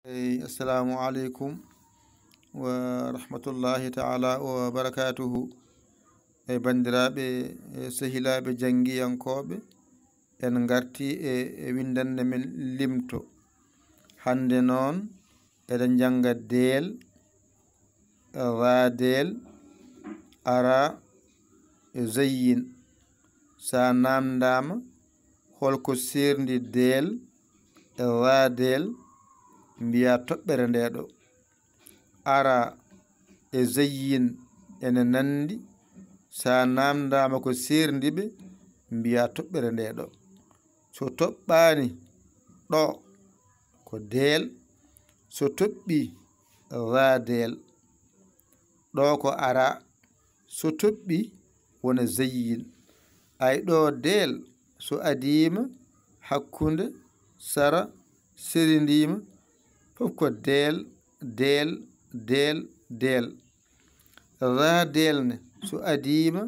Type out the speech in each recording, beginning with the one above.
Assalamu alaikum wa rahmatullahi ta'ala wa barakatuhu. Bandiraɓe sehilaɓe jangiyankoɓe en garti e windande men limto. Hande noon eɗen janga del, radel, ara, zayyin. Sa namdama holko serndi del e radel mbiya toɓɓere ndeɗo. Ara e zayyin ene nandi, sa namdama ko serdiɓe mbiya toɓɓere ndeɗo. So toɓɓani ɗo ko del, so toɓɓi radel, ɗo ko ara, so toɓɓi wona zayyin. Ay ɗo del so adima hakkunde sara serindima fof ko del del del del. Radel ne so adima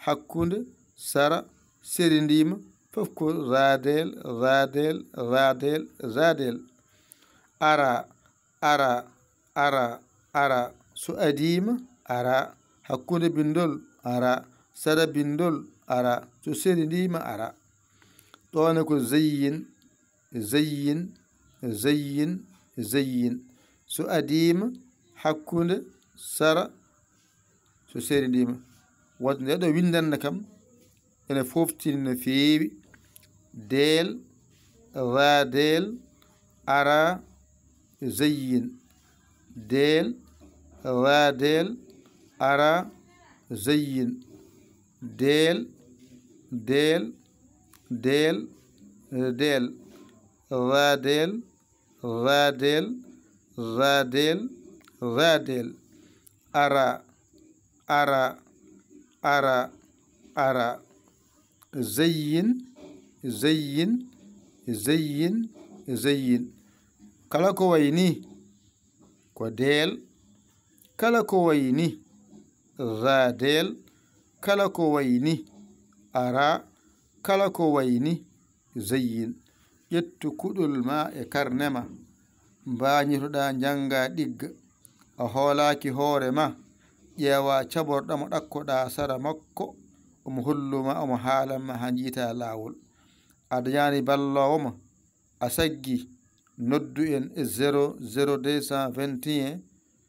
hakkunde sara serindima fof ko radel radel radel radel. Ara ara ara ara so adima ara hakkunde bindol ara sara bindol ara so serindima ara. Ɗone ko zayyin zayyin zayyin zayyin so adima hakkunde sara so serindima. Wadde ndeɗo windande kam ene foftini no feewi. Del, radel, ara, zayyin. Del, radel, ara, zayyin. Del, del, del, del, radel, radel, radel, radel, ara, ara, ara, ara, zayyin, zayyin, zayyin, zayyin. Kala ko wayni ko del, kala ko wayni radel, kala ko wayni ara, kala ko wayni zayyin. Ƴettu kuɗol ma e karnema mbañitoɗa janga ɗigga a hoolaki hoore ma ƴeewa caborɗamo ɗakkoɗa sara makko omo holluma omo haalanma ha jiita lawol. A dañani ballowoma a saggi noddu en e 00221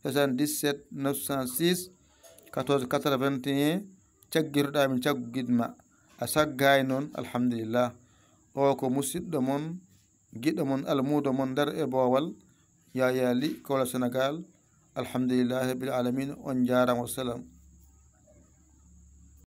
77 906 14 81 caggitoɗa min caggidma. A saggay noon alhamdulillah. O ko musidɗo mon giɗo mon almudo mon dar e bowal Yaya Ly Kaolack Sénégal. Alhamdulillahi rabbil alamin. On jarama. Wassalam.